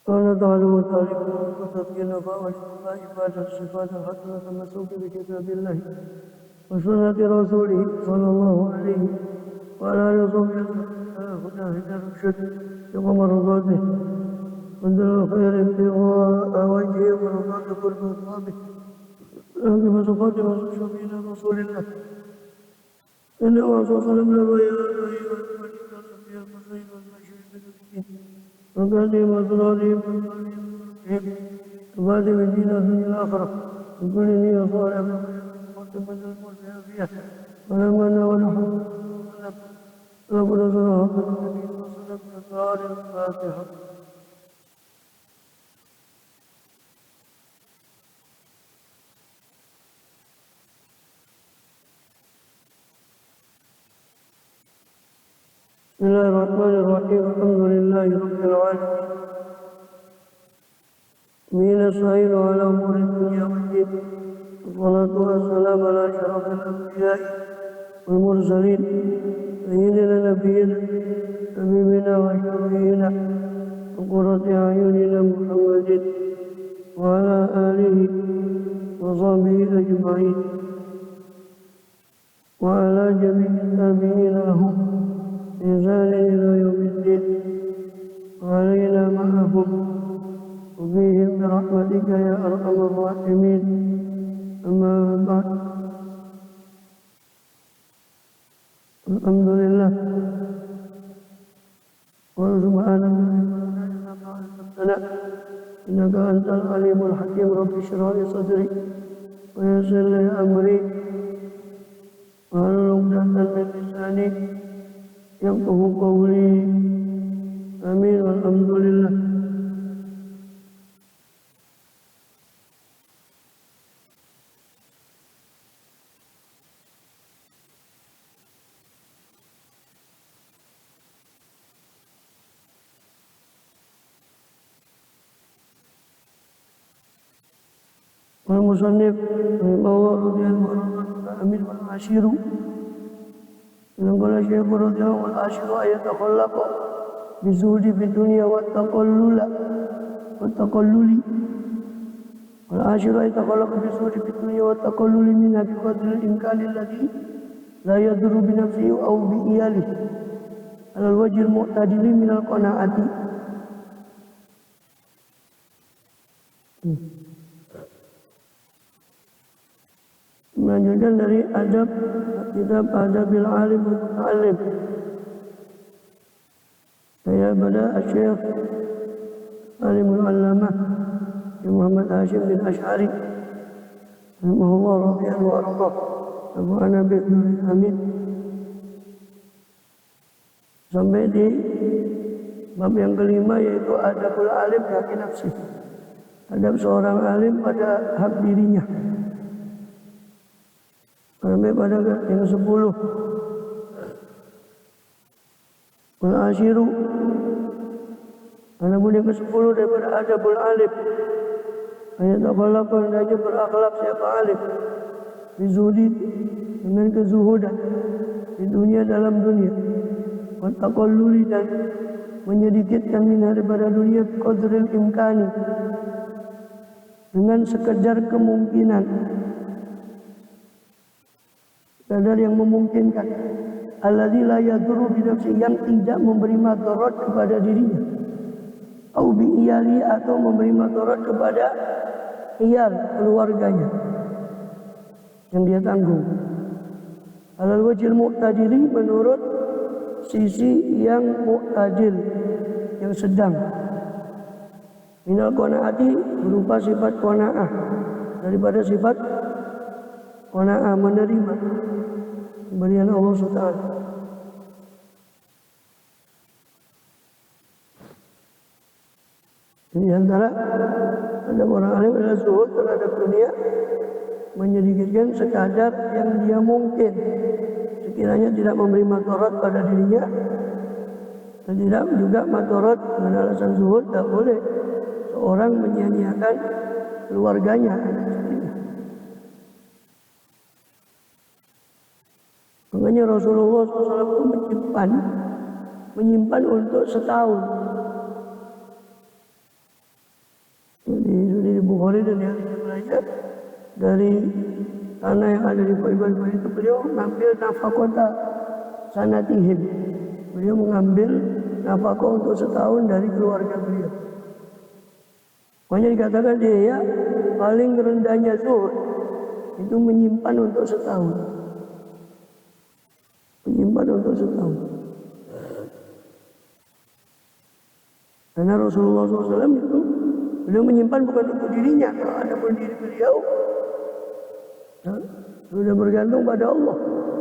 قال تعالى وتعالى وتذكير فأولي إبادة الصفات الحسنة المسوك بكتاب الله وسنة رسوله صلى الله عليه وعلى آله وصحبه هدى الرشد يوم مرضاته وانزل الخير ابتغاء وجهه ورضاة قرب أصحابه لكن فسقاطه وشفينا رسول الله إنه صلى الله عليه وسلم أيها الملك الصفي المسيح والمشير بالدين وقادم وصلاتهم وقادم الدين الدنيا الآخرة وكل نية صالحة وتمنى المرسل فيها ولمن ونحن ربنا صلى النبي وسلم بأسرار الفاتحة. بسم الله الرحمن الرحيم الحمد لله رب العالمين به نستعين على أمور الدنيا والدين والصلاة والسلام على أشرف الأنبياء والمرسلين سيدنا نبينا حبيبنا وشفيعنا وقرة أعيننا محمد وعلى آله وصحبه أجمعين وعلى جميع التابعين لهم بإحسان إلى يوم الدين وعلينا معهم وفيهم برحمتك يا أرحم الراحمين. أما بعد الحمد لله وسبحانك إنك أنت العليم الحكيم. رب اشرح لي صدري ويسر لي أمري واحلل عقدة من لساني يفقه قولي. آمين والحمد لله. والمصنف رحمه الله رضي الله عنه الأمين والعشير من قال الشيخ رضي الله عنه والعشير أن يتخلق بالزهد في الدنيا والتقلل والعشير أن يتخلق بالزهد في الدنيا والتقلل منها بقدر الإمكان الذي لا يضر بنفسه أو بإياله على الوجه المعتدل من القناعة. Melanjutkan dari adab kitab Adabil Alim wa Muta'allim. Saya pada Syekh Alimul Allamah Muhammad Hashim bin Ash'ari rahimahullah radhiyallahu anhu Abu Anabi Amin sampai di bab yang kelima, yaitu Adabul Alim Haqi Nafsi, adab seorang alim pada hak dirinya. Sampai pada yang ke-10 Al-Ashiru, adapun yang ke-10 daripada Adabul Alim ayat akhlak, hendaknya berakhlak siapa alim bizuhdi, dengan kezuhudan di dunia, dalam dunia, wa taqalluli, dan menyedikitkan minha daripada dunia qadril imkani, dengan sekedar kemungkinan, kadar yang memungkinkan, alladzi la yadurru bi nafsi, yang tidak memberi madarat kepada dirinya, au bi iyali, atau memberi madarat kepada iyal, keluarganya yang dia tanggung, alal wajhil mu'tadili, menurut sisi yang mu'tadil, yang sedang, minal qanaati, berupa sifat qanaah, daripada sifat qanaah, menerima pemberian Allah SWT. Ini antara ada orang alim adalah zuhud terhadap dunia, menyedikitkan sekadar yang dia mungkin, sekiranya tidak memberi madarat pada dirinya, dan tidak juga madarat. Dengan alasan zuhud tak boleh seorang menyia-nyiakan keluarganya, makanya Rasulullah SAW menyimpan untuk setahun. Jadi sudah di Bukhari dan yang lainnya dari tanah yang ada di Baiban itu beliau mengambil nafkota sanatihim. Beliau mengambil nafkah untuk setahun dari keluarga beliau. Makanya dikatakan dia paling rendahnya zuhud itu menyimpan untuk setahun. Menyimpan untuk setahun. Karena Rasulullah SAW itu beliau menyimpan bukan untuk dirinya, kalau ada pun diri beliau sudah bergantung pada Allah.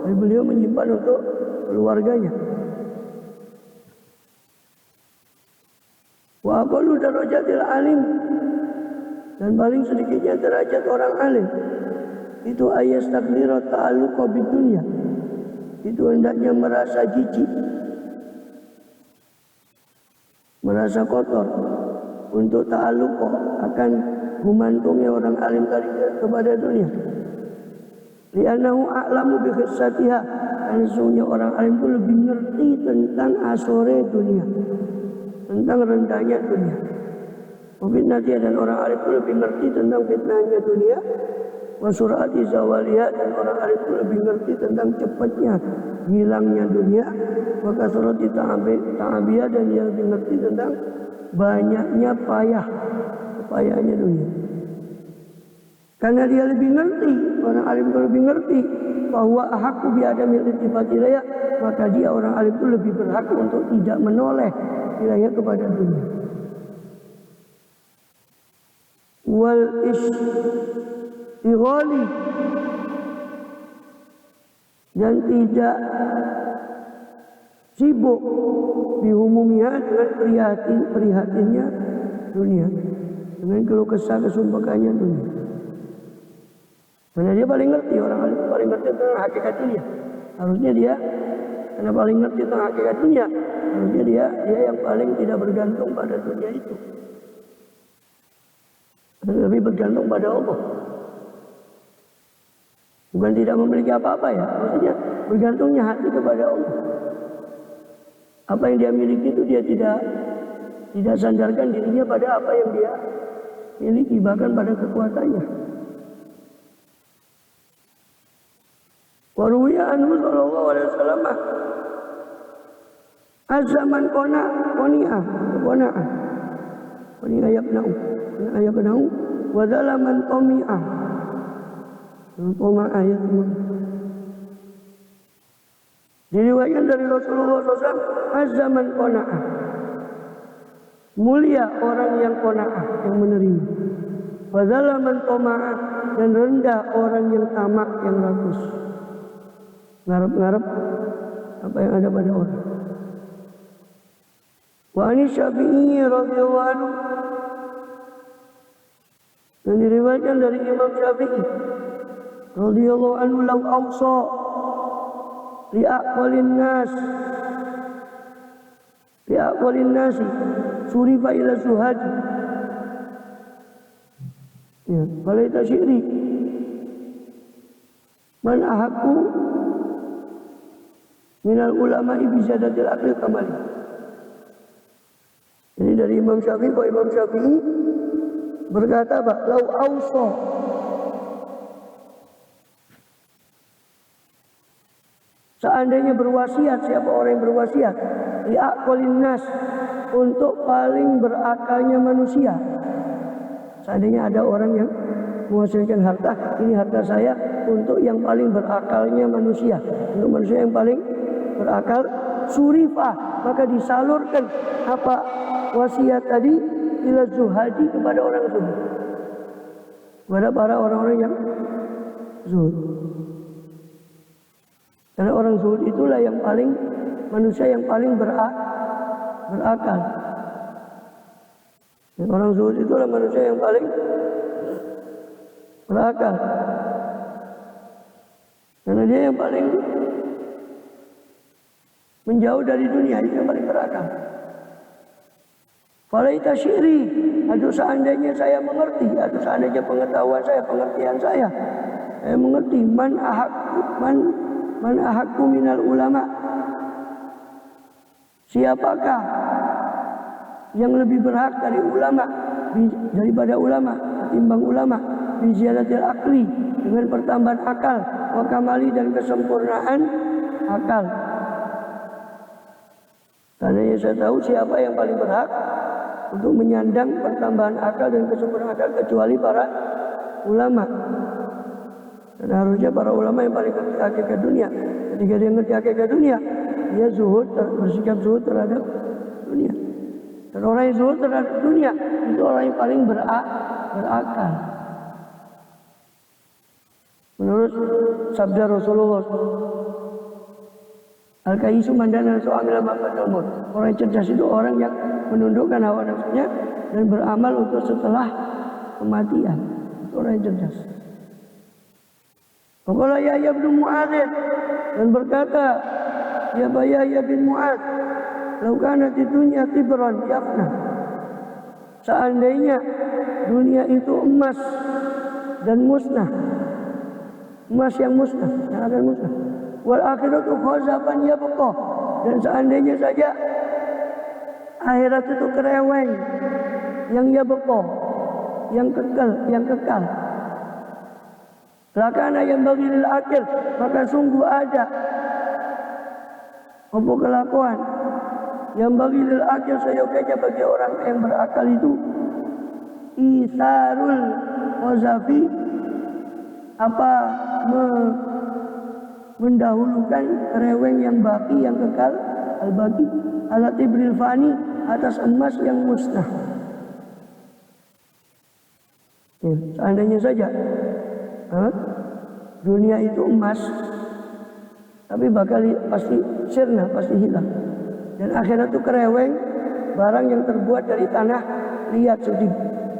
Tapi beliau menyimpan untuk keluarganya. Wa aqallu darajatil alim, dan paling sedikitnya derajat orang alim itu ayastakbira ta'alluqa bidunya, itu hendaknya merasa jijik, merasa kotor untuk ta'alluq akan memantungnya orang alim tadi kepada dunia. Li'annahu a'lamu bi khissatiha, karena sesungguhnya orang alim itu lebih ngerti tentang asore dunia, tentang rendahnya dunia. Fitnah dan orang alim itu lebih ngerti tentang fitnahnya dunia. Wa sur'ati zawaliha, dan orang alim itu lebih ngerti tentang cepatnya hilangnya dunia. Wa kasrati ta'abiha, dan dia lebih ngerti tentang banyaknya payahnya dunia. Karena dia lebih ngerti, orang alim itu lebih ngerti bahwa ahaqqu bi adamil iltifati ilaiha, maka dia orang alim itu lebih berhak untuk tidak menoleh ilaiha kepada dunia. Wal istighali, dan tidak sibuk bihumumiha, dengan prihatinnya dunia, dengan keluh kesah kesumpakannya dunia. Karena dia paling ngerti, orang alim paling ngerti tentang hakikat dunia. Harusnya dia, karena paling ngerti tentang hakikat dunia, harusnya dia yang paling tidak bergantung pada dunia itu, lebih bergantung pada Allah. Bukan tidak memiliki apa-apa ya, maksudnya bergantungnya hati kepada Allah. Apa yang dia miliki itu dia tidak sandarkan dirinya pada apa yang dia miliki, bahkan pada kekuatannya. Waruwiya anhu sallallahu alaihi wasallam azaman qoni'ah yabna'u wa zalaman qami'ah ayat. Diriwayatkan dari Rasulullah SAW, azaman qona'ah, mulia orang yang qona'ah, yang menerima. Wa zalaman qama'ah, dan rendah orang yang tamak, yang rakus, ngarep-ngarep apa yang ada pada orang. Wa ani Syafi'i radhiyallahu anhu, dan diriwayatkan dari Imam Syafi'i radhiyallahu anhu, law awsa li'aqwalin nasi surifa ila suhadi, ya, falaita syi'ri man ahaqqu minal ulama'i bizadatil aqli kamali. Ini dari Imam Syafi'i, bahwa Imam Syafi'i berkata, lau awsa, seandainya berwasiat, siapa orang yang berwasiat li'aqwalin nas, untuk paling berakalnya manusia. Seandainya ada orang yang menghasilkan harta, ini harta saya untuk yang paling berakalnya manusia, untuk manusia yang paling berakal, surifah, maka disalurkan apa wasiat tadi ila zuhadi, kepada orang zuhud, kepada para orang-orang yang zuhud. Karena orang zuhud itulah yang paling, manusia yang paling berakal. Dan orang zuhud itulah manusia yang paling berakal. Karena dia yang paling menjauh dari dunia, itu yang paling berakal. Falaita syi'ri, aduh seandainya saya mengerti, aduh seandainya pengetahuan saya, pengertian saya mengerti man ahaqqu minal ulama, siapakah yang lebih berhak dari ulama daripada ulama, ketimbang ulama, bi ziyadatil akli, dengan pertambahan akal, wa kamali, dan kesempurnaan akal. Karena saya tahu siapa yang paling berhak untuk menyandang pertambahan akal dan kesempurnaan akal kecuali para ulama. Dan harusnya para ulama yang paling ngerti hakikat dunia. Ketika dia ngerti hakikat dunia, dia zuhud, bersikap zuhud terhadap dunia. Dan orang yang zuhud terhadap dunia itu orang yang paling berakal. Menurut sabda Rasulullah, al-kaisu mandana so'amila ma'badal maut. Orang yang cerdas itu orang yang menundukkan hawa nafsunya dan beramal untuk setelah kematian. Itu orang yang cerdas. Qala Yahya bin Mu'adz, dan berkata Yahya bin Mu'adz, "Lau kanat dunya tibran yafna." Seandainya dunia itu emas dan musnah, emas yang musnah, yang akan musnah. Wal akhiratu khazafan yabqa, dan seandainya saja akhirat itu kereweng, yang yabqa, yang kekal. Lakana yang bagi lil akil, maka sungguh ada apa kelakuan yang bagi lil akil, seyogyanya bagi orang yang berakal itu isarul qazafi, apa mendahulukan kereweng yang baki, yang kekal, al-baki, ala tibril fani, atas emas yang musnah. Ya, seandainya saja dunia itu emas, tapi pasti sirna, pasti hilang. Dan akhirat itu kereweng, barang yang terbuat dari tanah liat,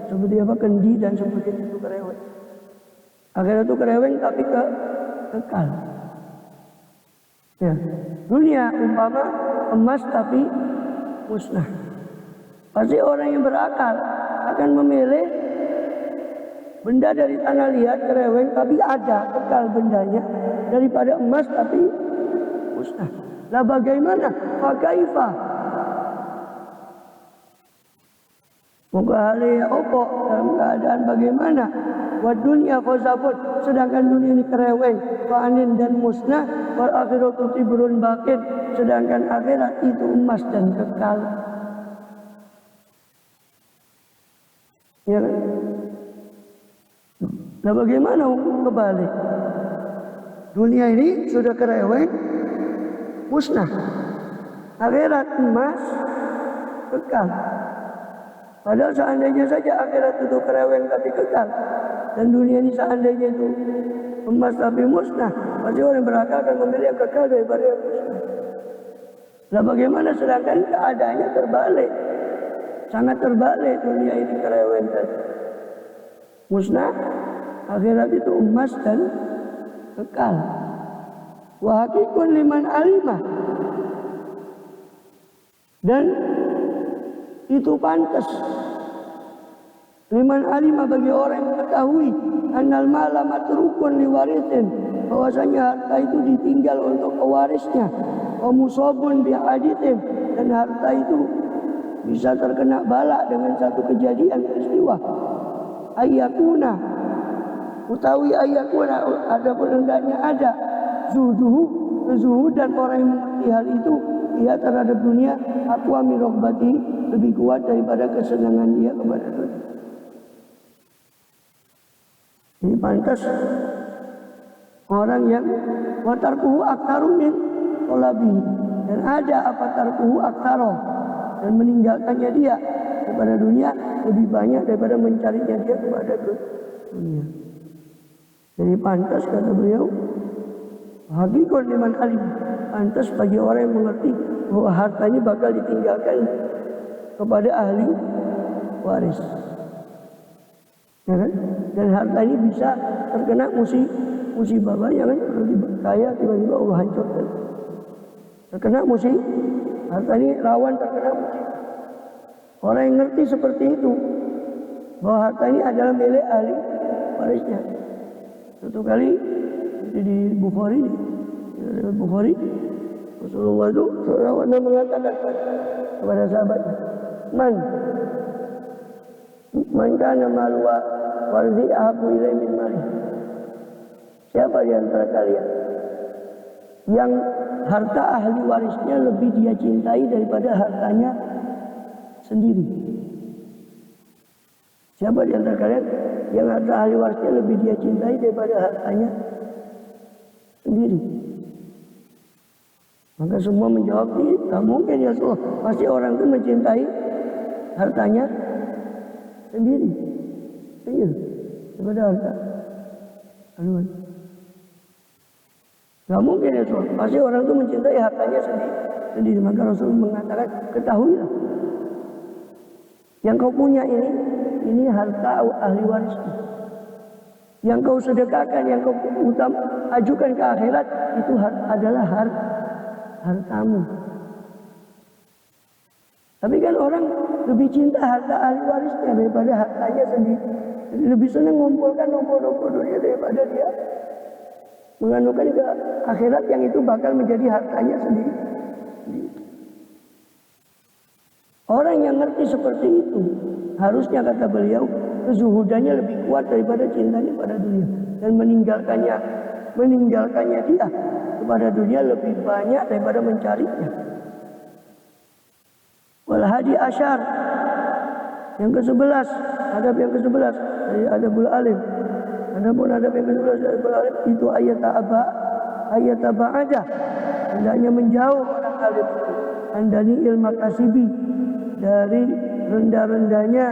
seperti apa, kendi dan seperti itu kereweng. Akhirat itu kereweng tapi kekal. Ya, dunia umpama emas tapi musnah. Pasti orang yang berakal akan memilih benda dari tanah liat, kereweng, tapi ada, kekal bendanya, daripada emas tapi musnah. Lah bagaimana? Fakaifa? Moga hale opo, dalam keadaan bagaimana? Wa dunya khazafun, sedangkan dunia ini kereweng, fanin dan musnah, wal akhiratu tibrun baqin, sedangkan akhirat itu emas dan kekal. Ya kan? Nah bagaimana kebalik? Dunia ini sudah kereweng, musnah. Akhirat emas, kekal. Padahal seandainya saja akhirat itu kereweng tapi kekal, dan dunia ini seandainya itu emas tapi musnah, pasti orang berakal akan memilih yang kekal daripada yang musnah. Nah bagaimana sedangkan keadaannya terbalik? Sangat terbalik, dunia ini kereweng dan musnah, akhirat itu emas dan kekal. Wa haqiqun liman alimah, dan itu pantas liman alimah, bagi orang yang mengetahui annal mala matrukun liwarithin, bahwasanya harta itu ditinggal untuk pewarisnya, wa musobun bi'adithin, dan harta itu bisa terkena bala dengan satu kejadian peristiwa. Ayakuna, utawi ayakuna, adapun hendaknya ada zuhud, dan orang yang mengerti hal itu, ia terhadap dunia aqwa min raghbati, lebih kuat daripada kesenangan dia kepada dunia. Ini pantas orang yang watarkuhu aktaru min talabihi, dan ada apa tarkuhu aktaru, dan meninggalkannya dia kepada dunia lebih banyak daripada mencarinya dia kepada dunia. Jadi pantas, kata beliau, haqiqun liman alim, pantas bagi orang yang mengerti bahwa harta ini bakal ditinggalkan kepada ahli waris. Ya kan? Dan harta ini bisa terkena musibah, banyak kan? Kalau kaya tiba-tiba Allah hancurkan. Terkena musibah, harta ini rawan terkena musibah. Orang yang ngerti seperti itu, bahwa harta ini adalah milik ahli warisnya. Satu kali di Bukhari, Rasulullah itu mengatakan kepada sahabatnya, Man kana malu warzi ahabu ilai min mali. Siapa di antara kalian yang harta ahli warisnya lebih dia cintai daripada hartanya sendiri? Siapa di antara kalian yang harta ahli warisnya lebih dia cintai daripada hartanya sendiri? Maka semua menjawab, tidak mungkin ya Rasulullah. Pasti orang itu mencintai hartanya sendiri. Iya, daripada harta ahli waris. Tidak mungkin ya Rasulullah. Pasti orang itu mencintai hartanya sendiri. Maka Rasul mengatakan, ketahuilah, yang kau punya ini harta ahli waris. Yang kau sedekahkan, yang kau ajukan ke akhirat, itu adalah hartamu. Tapi kan orang lebih cinta harta ahli warisnya daripada hartanya sendiri. Lebih senang mengumpulkan nombor-nombor dunia daripada dia menganukan ke akhirat yang itu bakal menjadi hartanya sendiri. Orang yang ngerti seperti itu, harusnya kata beliau, kezuhudannya lebih kuat daripada cintanya pada dunia. Dan meninggalkannya dia kepada dunia lebih banyak daripada mencarinya. Wal hadi asyar, yang ke-11, adab yang ke-11 dari adabul alim. Adapun adab yang ke-11 dari adabul alim itu ayat aba'adah, hendaknya menjauh orang alim itu. Andani ilmu kasibi, dari rendah-rendahnya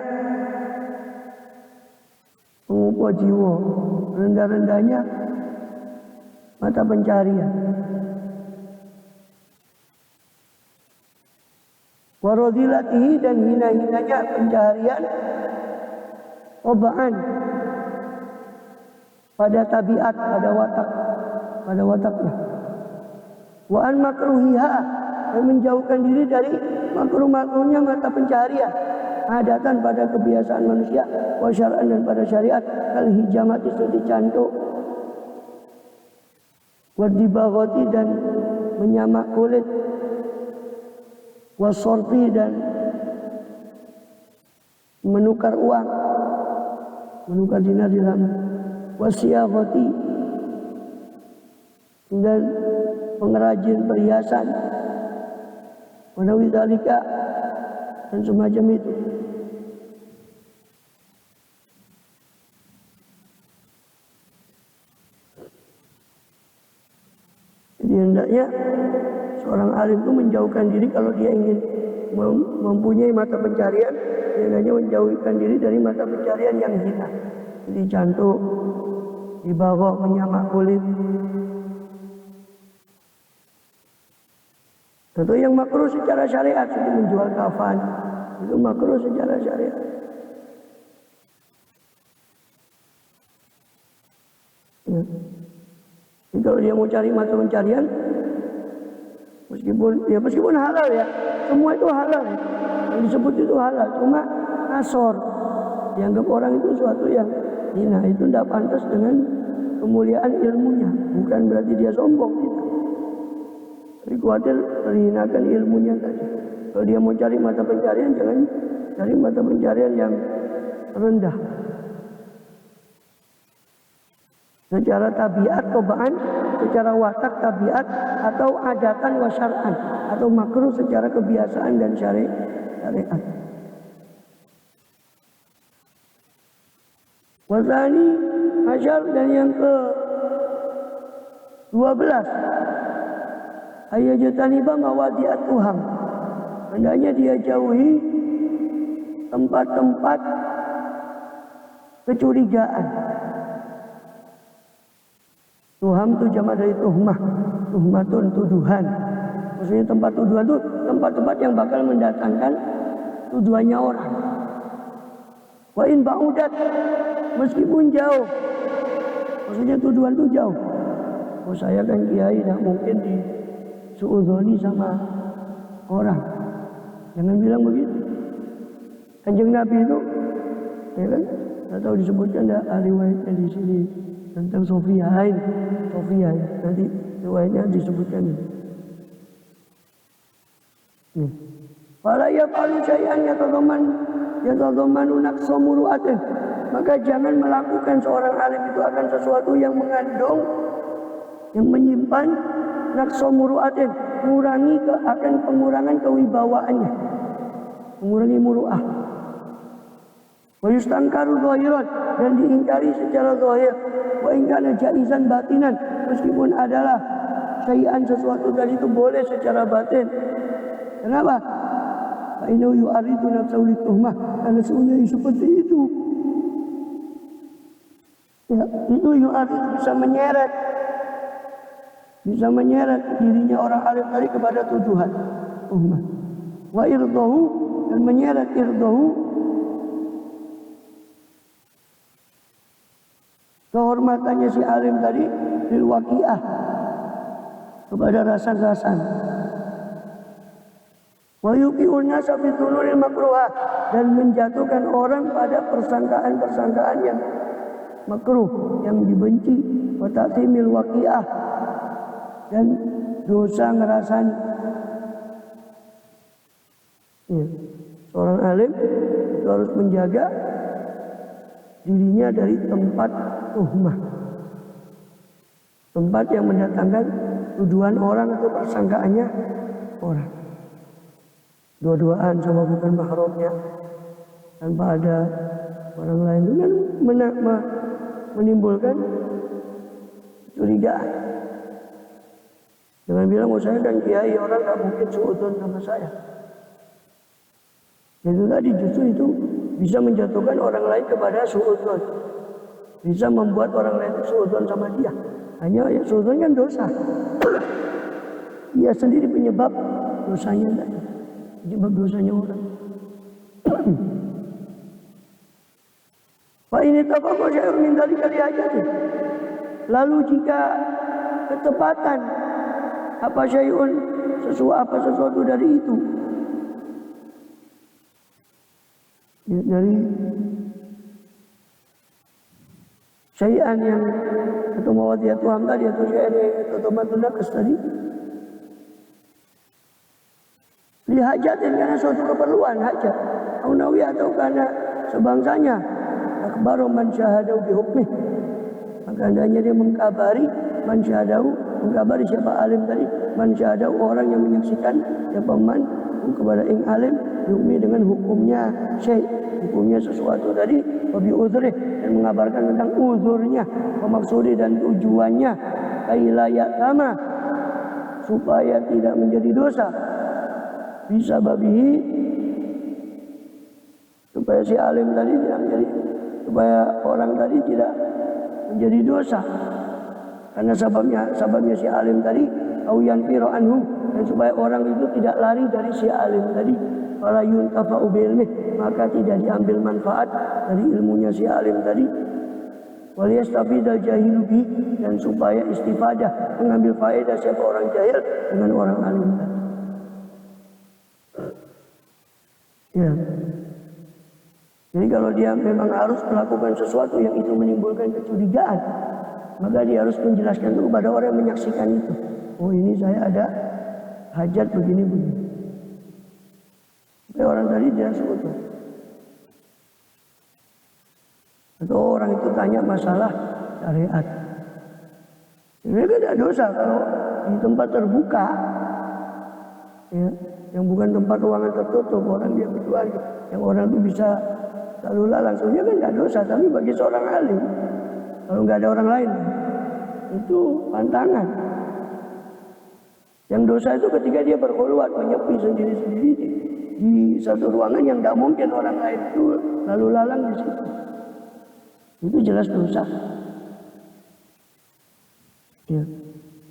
mengumpul jiwa, rendah-rendahnya mata pencarian. Waradilatihi, dan hina-hinanya pencarian. Obaan, pada tabiat, pada wataknya. Wa an makruhiha, dan menjauhkan diri dari makruh-makruhnya mata pencarian. Adatan, pada kebiasaan manusia. Wa syar'an, dan pada syariat. Kal hijamati, seperti cantuk. Wa dibaghati, dan menyamak kulit. Wa sorfi, dan menukar uang, menukar dinar dirham. Wa siyaghati, dan pengrajin perhiasan. Wa nawi dzalika, dan semacam itu. Jadi hendaknya seorang alim itu menjauhkan diri kalau dia ingin mempunyai mata pencarian, dia hendaknya menjauhkan diri dari mata pencarian yang hina. Jadi cantuk, dibawa menyamak kulit. Tentu yang makruh secara syariat, seperti menjual kafan, itu makruh secara syariat. Ya. Jadi kalau dia mau cari mata pencarian, meskipun halal ya, semua itu halal ya. Yang disebut itu halal, cuma kasor, dianggap orang itu suatu yang hina, itu tidak pantas dengan kemuliaan ilmunya. Bukan berarti dia sombong, tidak. Tapi khawatir terhinakan ilmunya tadi. Kalau dia mau cari mata pencarian, jangan cari mata pencarian yang rendah. Secara tabiat, tobaan, secara watak tabiat, atau adatan wasyar'an, atau makruh secara kebiasaan dan syariat. Wasani asyar, dan yang ke-12, ayajtaniba mawadi'at tuham, hendaknya dia jauhi tempat-tempat kecurigaan. Tuham itu jamak dari tuhmah. Tuhmatun, tuduhan. Maksudnya tempat tuduhan itu tempat-tempat yang bakal mendatangkan tuduhannya orang. Wa in ba'udat, meskipun jauh. Maksudnya tuduhan itu jauh. Oh, saya kan kiai, tidak mungkin disuudzoni sama orang. Jangan bilang begitu. Kanjeng Nabi itu, ya kan? Tidak tahu disebutkan ada riwayatnya di sini tentang Sofia ya. Nanti riwayatnya disebutkan ini. Fala yaf'alu syai'an yatadamman yatadhammanu naqsa muru'atin, maka jangan melakukan seorang alim itu akan sesuatu yang mengandung, yang menyimpan naqsa muru'atin, akan pengurangan kewibawaannya, mengurangi muru'ah. Wa yustankaru zahiran, dan diingkari secara zahir. Wa in kana jaizan batinan, meskipun adalah syai'an sesuatu dari itu boleh secara batin. Kenapa? Fa innahu yu'aridu nafsahu lituhmah, karena sebenarnya seperti itu. Ya, itu yu'aridu bisa menyeret dirinya orang alim tadi kepada tuduhan tuhmah. Wa irdahu, dan menyeret irdahu, kehormatannya si alim tadi, lil waqi'ah, kepada rasan-rasan. Wa yuqi'un nasa fi dhununil makruhah, dan menjatuhkan orang pada persangkaan-persangkaan yang makruh, yang dibenci. Wa ta'timil waqi'ah, dan dosa ngerasani. Ya. Seorang alim itu harus menjaga dirinya dari tempat tuhmah, tempat yang mendatangkan tuduhan orang atau persangkaannya orang. Dua-duaan sama bukan mahramnya, tanpa ada orang lain, dengan menimbulkan curigaan. Jangan bilang, saya kan kiai, orang gak mungkin suudzon sama saya. Itu tadi justru itu bisa menjatuhkan orang lain kepada suudzon, bisa membuat orang lain suudzon sama dia. Hanya ya suudzon kan dosa. Dia sendiri penyebab dosanya, penyebab dosanya orang. Fa ini tafaqa syai'un min dzalika li hajati. Lalu jika ketepatan apa syai'un, sesuatu dari itu, ya, dari syai'an yang atau mawadiyat Tuhan tadi, atau syai'an yang otomatis nakas tadi, lihajatin, karena suatu keperluan hajat, aunawi, atau karena sebangsanya, akbaru man syahadau bihukmih, maka hendaknya dia mengkabari man syahadau, mengkabari siapa alim tadi, man syahadau, orang yang menyaksikan siapa man kepada ing alim, hukmi, dengan hukumnya syai', hukumnya sesuatu tadi, wabi uzrih, dan mengabarkan tentang uzurnya, pemaksudi dan tujuannya, kailayak sama, supaya tidak menjadi dosa, bisa babihi, supaya si alim tadi tidak menjadi, supaya orang tadi tidak menjadi dosa, karena sababnya si alim tadi, au yanfiru anhu, dan supaya orang itu tidak lari dari si alim tadi, fala yuntafa'u bi ilmih, maka tidak diambil manfaat dari ilmunya si alim tadi, wal yastafidal jahilu bi, dan supaya istifadah, mengambil faedah siapa orang jahil dengan orang alim tadi. Ya. Jadi kalau dia memang harus melakukan sesuatu yang itu menimbulkan kecurigaan, maka dia harus menjelaskan itu kepada orang yang menyaksikan itu. Oh, ini saya ada hajat begini-begini. Supaya orang tadi tidak seutuh. Atau orang itu tanya masalah syariat. Ini kan tidak dosa kalau di tempat terbuka, ya, yang bukan tempat ruangan tertutup, orang dia berdua, yang orang itu bisa lalu langsungnya kan tidak dosa. Tapi bagi seorang alim, kalau nggak ada orang lain, itu pantangan. Yang dosa itu ketika dia berkhulwat, menyepi sendiri-sendiri di satu ruangan yang tidak mungkin orang lain itu lalu lalang di situ. Itu jelas dosa. Ya.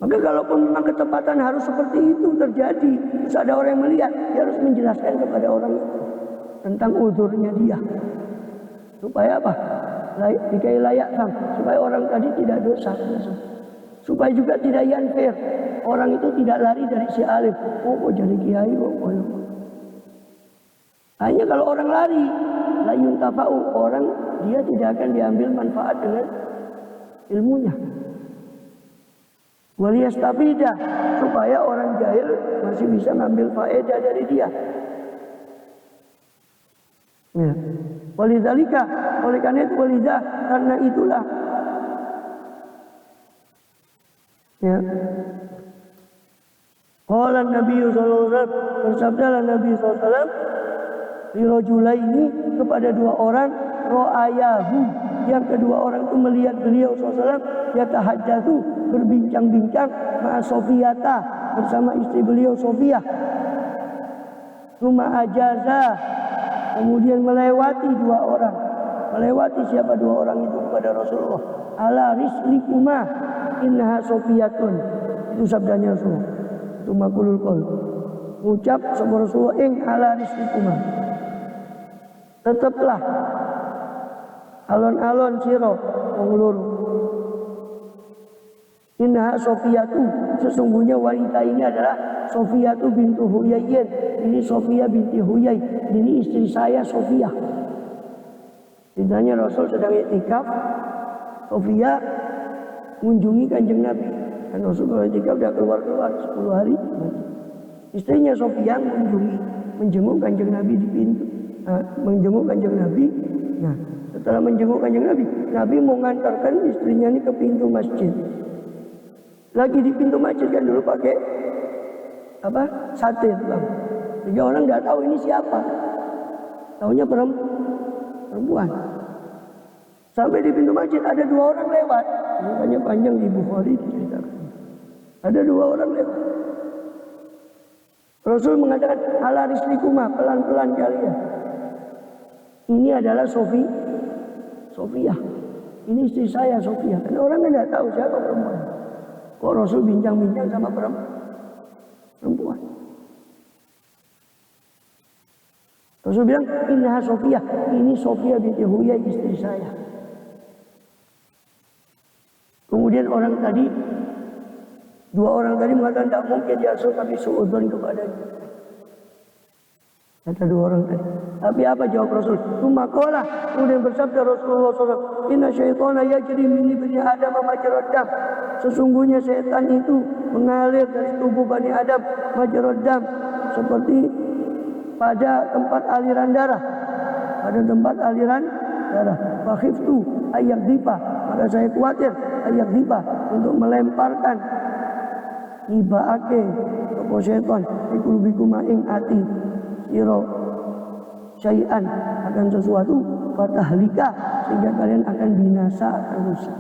Maka kalaupun memang ketepatan harus seperti itu terjadi, terus ada orang yang melihat, dia harus menjelaskan kepada orang itu tentang uzurnya dia. Supaya apa? Dikai layak kan, supaya orang tadi tidak dosa. Supaya juga tidak yanfir, orang itu tidak lari dari si alim. Oh, kok jadi kiai kok. Hanya kalau orang lari, la yuntafa'u, orang dia tidak akan diambil manfaat dengan ilmunya. Waliyastafidah, supaya orang jahil masih bisa ngambil faedah dari dia. Ya. Walidzalika, oleh karena itu, karena itulah. Ya. Qala Nabi sallallahu alaihi wasallam, bersabdalah Nabi sallallahu alaihi wasallam, lirajulaini, kepada dua orang, ro'ayahu, yang kedua orang itu melihat beliau sallallahu alaihi wasallam, yatahaddatsu, berbincang-bincang, ma'a Sofiyata, bersama istri beliau Sofiyah. Suma ajaza, kemudian melewati dua orang. Melewati siapa dua orang itu kepada Rasulullah? Ala rislikuma innaha Sofiyatun. Itu sabdanya Rasulullah. Itu maqulul qaul. Ucap sama Rasulullah, ing ala rislikuma. Tetaplah alon-alon sira wong loro. Innaha Sofiyatu, sesungguhnya wanita ini adalah Sofiyatu bintu Huyayyin. Ini Sofiyah binti Huyay. Ini istri saya Sofiyah. Ditanya Rasul sedang iktikaf, Sofiyah mengunjungi kanjeng Nabi. Dan Rasul kalau iktikaf dia keluar-keluar 10 hari. Istrinya Sofiyah menjenguk kanjeng Nabi di pintu. Menjenguk kanjeng Nabi. Nah, setelah menjenguk kanjeng Nabi, Nabi mau ngantarkan istrinya ini ke pintu masjid. Lagi di pintu masjid kan dulu pakai satir, bang. Jadi orang nggak tahu ini siapa. Taunya perempuan. Sampai di pintu masjid ada dua orang lewat. Ini banyak panjang di Bukhari diceritakan. Ada dua orang lewat. Rasul mengatakan, ala rislikuma, pelan-pelan kalian. Ini adalah Sofiyah. Ini istri saya Sofiyah. Karena orang nggak tahu siapa perempuan. Kok Rasul bincang-bincang sama perempuan? Rasul bilang, innaha Sofiyah. Ini Sofiyah binti Huyay, istri saya. Kemudian dua orang tadi mengatakan tidak mungkin ya Rasul, kami suudzon kepadanya. Kata dua orang tadi. Tapi apa jawab Rasul? Maka kemudian bersabda Rasulullah SAW, inna syaitana yajri min ibni Adam majrad dam. Sesungguhnya setan itu mengalir dari tubuh Bani Adam majrad dam, seperti pada tempat aliran darah. Pada tempat aliran darah. Fakhiftu ayyadhifa, maka saya khawatir ayyadhifa, untuk melemparkan nibaake apa setan ikulubikum ing ati sira syai'an, akan sesuatu fatahlika, sehingga kalian akan binasa, akan rusak.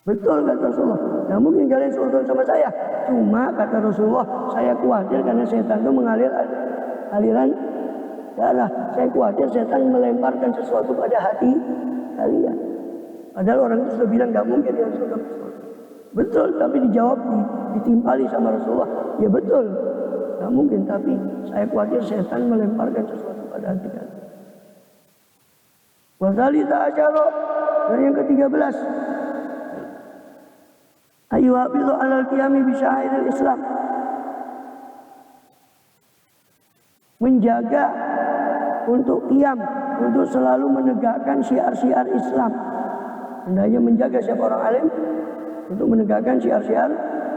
Betul kata Rasulullah. Nah mungkin kalian seuzon sama saya. Cuma kata Rasulullah, saya khawatir karena setan itu mengalir aliran darah. Saya khawatir setan melemparkan sesuatu pada hati kalian. Padahal orang itu sudah bilang gak mungkin ya Rasulullah. Betul, tapi dijawab, ditimpali sama Rasulullah. Ya betul, gak mungkin, tapi saya khawatir setan melemparkan sesuatu pada hati kalian. Wasalita asyara, dan yang ke-13, ayyuhafizu alal qiyami bi syairil Islam, menjaga untuk qiyam, untuk selalu menegakkan syiar-syiar Islam. Hendaknya menjaga siapa orang alim untuk menegakkan syiar-syiar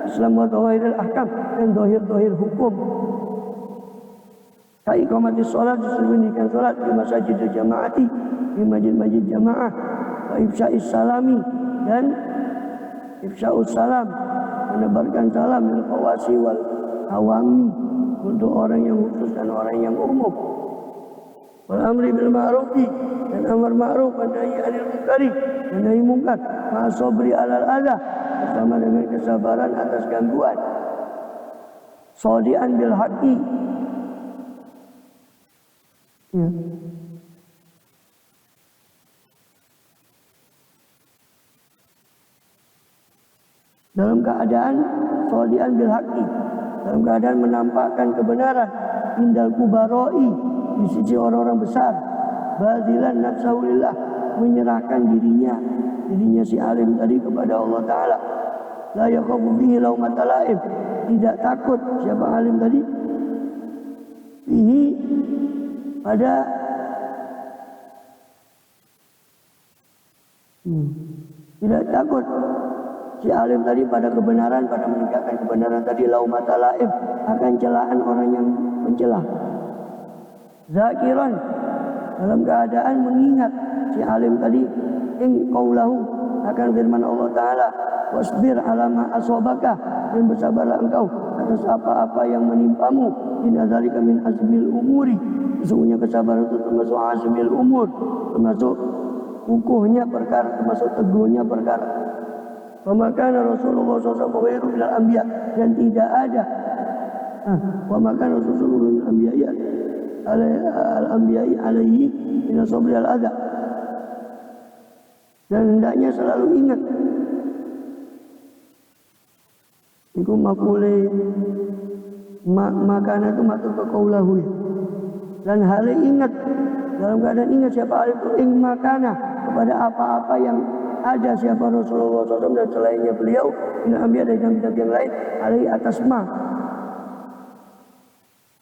Islam wa dhawahiril ahkam, dan dhahir-dhahir hukum. Kaiqamatis sholat, disuruh mendirikan sholat di masjidil jamaati, di masjid-masjid jamaah, wa ifsya'is salami, dan ifsya'us salam, menebarkan salam lil khawasi wal awami, untuk orang yang khusus dan orang yang umum. Wal amri bil ma'rufi, dan amar ma'ruf, wa nahyi 'anil munkari, dan nahi munkar, ma sabri 'alal adha, bersama dengan kesabaran atas gangguan. Shadi'an bil haqqi, ya. Dalam keadaan shadi'an bil haqqi, dalam keadaan menampakkan kebenaran, indal kubaroi, di sisi orang-orang besar, bazilan nafsahu lillah, menyerahkan dirinya si alim tadi kepada Allah Ta'ala. La yakhafu bihi laumata laim, tidak takut siapa alim tadi bihi, pada tidak takut si alim tadi pada kebenaran, pada menegakkan kebenaran tadi, laumata laim, akan celaan orang yang mencela. zakiran, dalam keadaan mengingat si alim tadi, ing qaulahu, akan firman Allah Ta'ala, wasbir ala ma asabaka, dan bersabarlah engkau atas apa-apa yang menimpamu, inna dzalika min azmil umuri, sesungguhnya kesabaran itu termasuk azmil umur, termasuk kukuhnya perkara, termasuk teguhnya perkara. Wa makana Rasulullah SAW ghairu minal anbiya, dan tidak ada wa makana Rasulullah minal anbiya al-anbiya alaihi min sabri al-adha, dan hendaknya selalu ingat iku makule makana itu matur ke qaulahu, dan hal ingat, dalam keadaan ingat siapa alim itu ing makana, kepada apa-apa yang ada siapa Rasulullah SAW dan selainnya beliau minal anbiya dari nabi-nabi yang lain, alaihi atas ma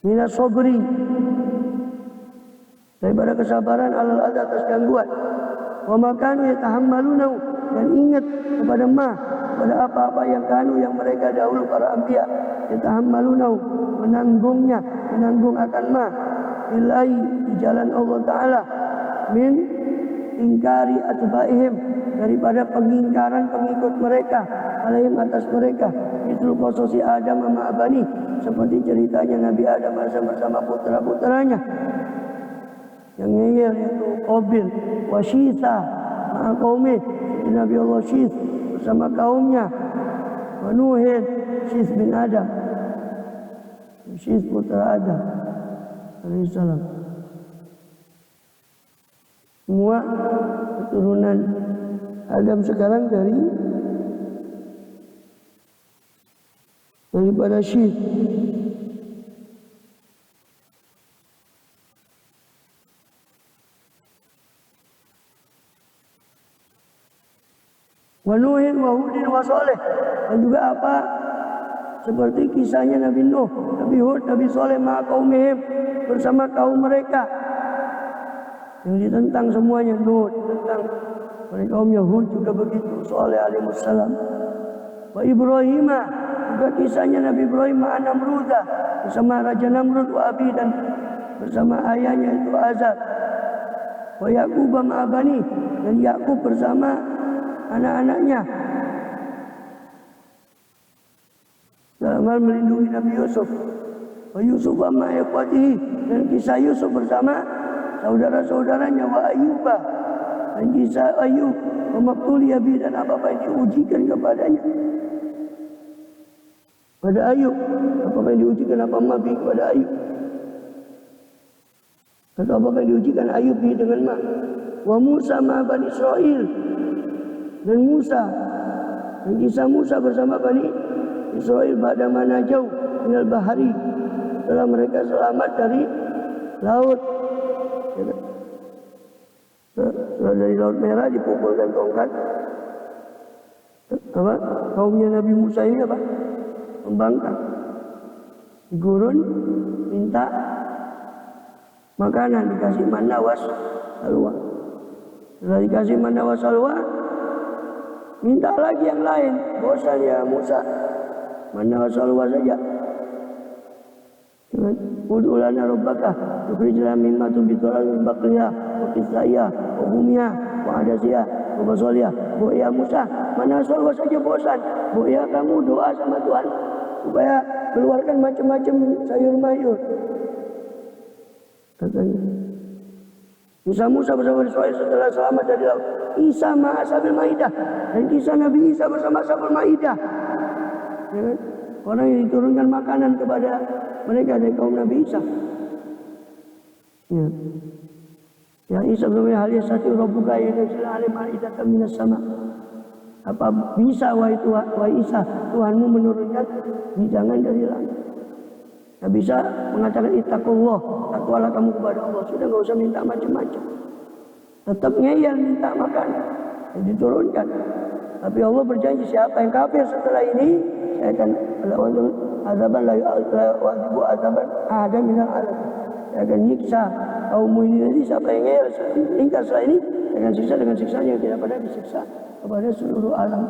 minas sobri, daripada kesabaran alal adha, atas gangguan, wa makanu yatahammalunahu, dan ingat kepada ma, pada apa-apa yang kanu, yang mereka dahulu para anbiya yatahammalunahu, menanggung akan ma ilahi, di jalan Allah Ta'ala, min ingkari atba'ihim, daripada pengingkaran pengikut mereka alaihim atas mereka, itu kososi Adam sama Abani, seperti ceritanya Nabi Adam bersama putra-putranya yang ngeyel, yaitu Qabil wa Syitha ma'a qaumi, Nabi Allah Syith bersama kaumnya, wa Nuhin, Syith bin Adam, Syith putra Adam alaihissalam, semua keturunan Adam sekarang daripada Syith. Wa Nuhin wa Hudin wa Saleh, dan juga apa seperti kisahnya Nabi Nuh, Nabi Hud, Nabi Saleh ma'a qaumihim, bersama kaum mereka, yang ditentang semuanya. Nuh ditentang oleh kaum Yahud, juga begitu Saleh alaihissalam. Wa Ibrahim, juga kisahnya Nabi Ibrahim ma'a Namrudah, bersama Raja Namrud, wa Abi, dan bersama ayahnya itu Azar. Wa Yaqub ma'a Bani, dan Yaqub bersama anak-anaknya dalam hal melindungi Nabi Yusuf. Wa Yusuf ma'a ikhwatihi, dan kisah Yusuf bersama saudara-saudaranya. Wa Ayyuba, dan kisah Ayyub, wa mabtuliya bi, dan apa-apa yang diujikan kepadanya pada Ayyub, apa yang diujikan apa mabi kepada Ayyub, atau apa yang diujikan Ayyub dengan ma. Wa Musa ma'a Bani Israil, dan Musa, dan kisah Musa bersama Bani Israil pada mana jauh minal bahari, setelah mereka selamat dari laut, setelah dari Laut Merah dipukulkan tongkat, apa kaumnya Nabi Musa ini apa membangkang di gurun, minta makanan, dikasih manna was salwa. Setelah dikasih manna was salwa, minta lagi yang lain, bosan ya Musa, manna was salwa saja. Ud'u lana rabbaka yukhrij lana mimma tunbitu al-ardu min baqliha wa qithaiha wa humiha wa adasiha wa basaliha. Bu ya Musa, manna was salwa saja bosan. Bu ya kamu doa sama Tuhan supaya keluarkan macam-macam sayur mayur, katanya. Musa bersama Israel setelah selamat dari laut. Isa ma'a ashabil Maidah, dan kisah Nabi Isa bersama ashabul Maidah, ya kan? Orang yang diturunkan makanan kepada mereka dari kaum Nabi Isa. Ya Isa bersama hal yasati rabbuka yunzil alim ma'idatan minas sama. Apa bisa wahai Isa, Tuhanmu menurunkan hidangan dari langit? Tidak bisa mengatakan ittaqullah, takwalah kamu kepada Allah. Sudah enggak usah minta macam-macam. Tetap ngeyel minta makan, yang diturunkan. Tapi Allah berjanji siapa yang kafir setelah ini, saya akan azaban la yu'adzibu azaban ada minal azab. Saya akan nyiksa kaummu ini nanti, siapa yang ngeyel ingkar setelah ini, saya akan siksa dengan siksaan yang tidak pernah disiksa kepada seluruh alam.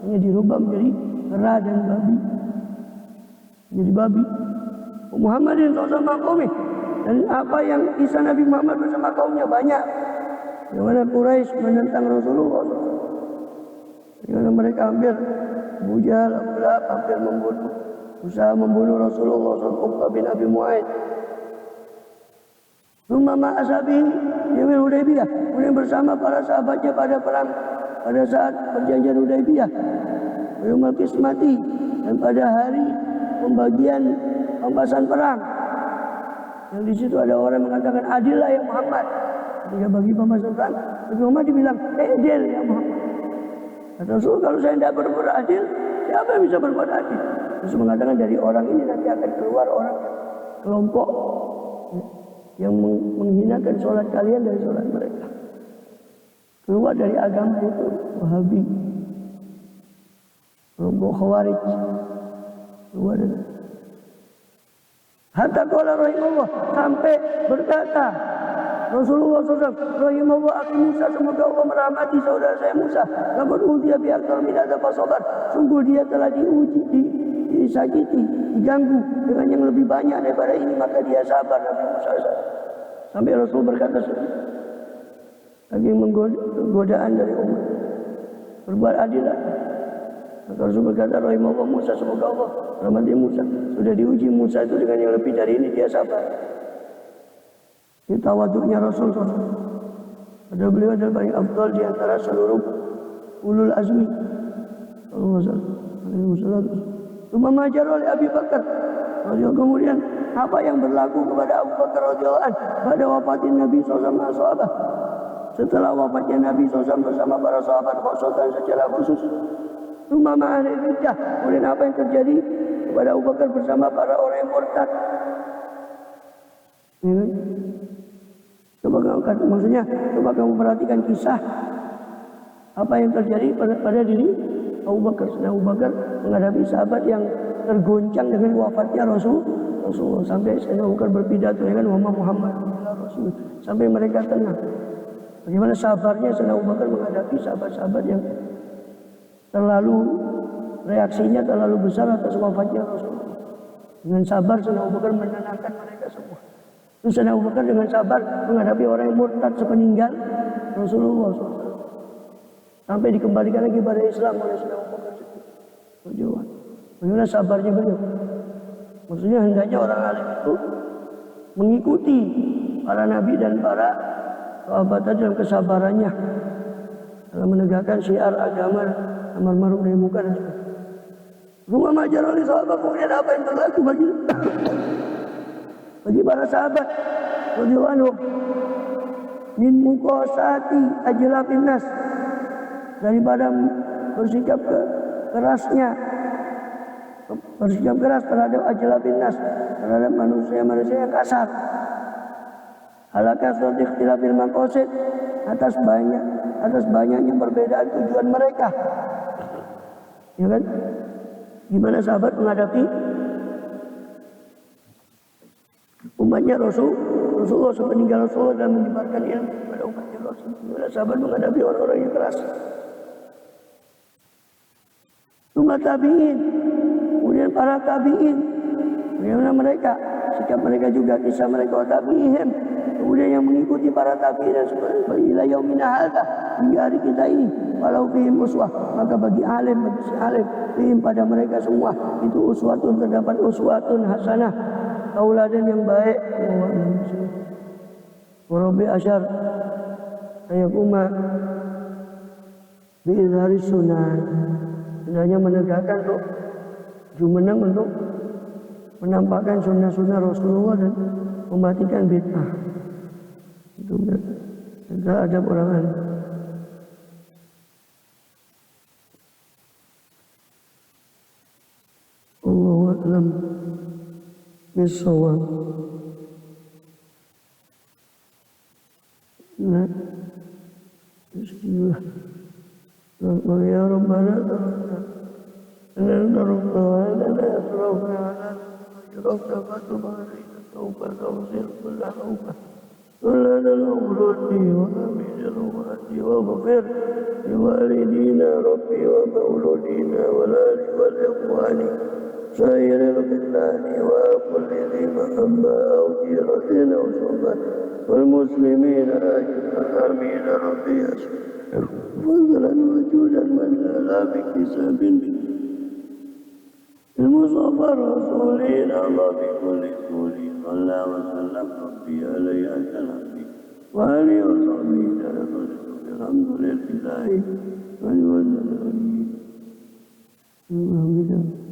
Hanya dirubah menjadi kera dan babi. Jadi babi. Muhammadin SAW qaumi, Dan apa yang kisah Nabi Muhammad bersama kaumnya banyak. Bagaimana Quraisy menentang Rasulullah. Bagaimana mereka hampir Abu Jahal, Abu Lahab hampir usaha membunuh Rasulullah SAW bin Abi Mu'aid. Summa ma'asabihi yawmil Hudaybiyah. Kemudian bersama para sahabatnya pada perang pada saat perjanjian Hudaybiyah. Yawmal qismati, dan pada hari pembagian pembahasan perang. Yang di situ ada orang mengatakan adillah ya Muhammad. Ketika bagi pembahasan perang, Nabi Muhammad dibilang adil ya Muhammad. Kata Rasul, kalau saya tidak berbuat adil, siapa yang bisa berbuat adil? Terus mengatakan dari orang ini nanti akan keluar orang kelompok yang menghinakan sholat kalian dari sholat mereka. Keluar dari agama itu Wahabi, kelompok Khawarij. Keluar dari hatta qala rahimahullah, sampai berkata Rasulullah SAW, rahimahullah akhi Musa, semoga Allah merahmati saudara saya Musa. Laqad udiya bi aktsar min hadza fasabar. Sungguh dia telah diuji, disakiti, diganggu dengan yang lebih banyak daripada ini, maka dia sabar. Nabi Musa sampai Rasul berkata lagi godaan dari umat, berbuat adil. Maka Rasul berkata rahimahullah Musa, semoga Allah merahmati Musa. Sudah diuji Musa itu dengan yang lebih dari ini, dia sabar. Ini tawaduknya Rasul SAW. Pada beliau adalah paling afdal di antara seluruh ulul azmi. Cuma majar oleh Abi Bakar. Kemudian apa yang berlaku kepada Abu Bakar radhiyallahu anhu pada wafatnya Nabi SAW. Setelah wafatnya Nabi SAW bersama para sahabat khususan secara khusus. Cuma ma'ahli riddah. Kemudian apa yang terjadi kepada Abu Bakar bersama para orang yang murtad. Coba kamu perhatikan kisah apa yang terjadi pada diri Abu Bakar. Abu Bakar menghadapi sahabat yang tergoncang dengan wafatnya Rasulullah. Sampai Abu Bakar berpidato dengan Muhammad Rasul. Sampai mereka tenang. Bagaimana sabarnya Abu Bakar menghadapi sahabat-sahabat yang reaksinya terlalu besar atas wafatnya Rasulullah. Dengan sabar Abu Bakar menenangkan mereka semua. Terus Abu Bakar dengan sabar menghadapi orang yang murtad sepeninggal Rasulullah SAW. Sampai dikembalikan lagi pada Islam oleh Abu Bakar. Perjuangan. Bagaimana sabarnya beliau? Maksudnya hendaknya orang alim itu mengikuti para nabi dan para sahabat dalam kesabarannya dalam menegakkan syiar agama, amar ma'ruf nahi munkar dan sebagainya. Rumah majar oleh sahabat, kemudian apa yang berlaku bagi para sahabat radhiyallahu anhum min muqasati ajlafin nas, daripada bersikap keras terhadap ajlafin nas, terhadap manusia-manusia yang kasar. Ala kasrati ikhtilafil maqasid, atas banyaknya perbedaan tujuan mereka. Ya kan? Gimana sahabat menghadapi umatnya Rasulullah sepeninggal Rasulullah dan menyebarkan ilmu kepada umatnya Rasul. Gimana sahabat menghadapi orang-orang yang keras. Umat tabi'in, kemudian para tabi'in, bagaimana mereka, sikap mereka juga, kisah mereka tabi'in, kemudian yang mengikuti para tabi'in dan sebagainya. Ila yaumina hadza, hingga hari kita ini, walau fihim uswah, maka bagi si alim fihim pada mereka semua itu uswatun, terdapat uswatun hasanah, tauladan yang baik. Warabi asyar ayakuma bi'izhari sunnah, hendaknya menegakkan untuk jumenang untuk menampakkan sunnah-sunnah Rasulullah dan mematikan bid'ah. Itu adalah adab orang alim. Allahu a'lam bis-shawab. Nah, bismillah. Ya Rabbana anta rabbana la yasrafna ala yasrafna fatubah alaina tawbah tawsir kulla tawbah kulla al-awladi wa amin al-awladi wa ghafir liwalidina rabbi wa mauludina wa lali wal ikhwani سائر البلدان وكل ذي محبة أو جيرة أو صحبة والمسلمين آمين ربي أسأل فضلا وجودا من لا بكساب المصطفى الرسولين الله بكل سوري صلى وسلم ربي عليه كلامي وآله وصحبه الحمد لله ولوزن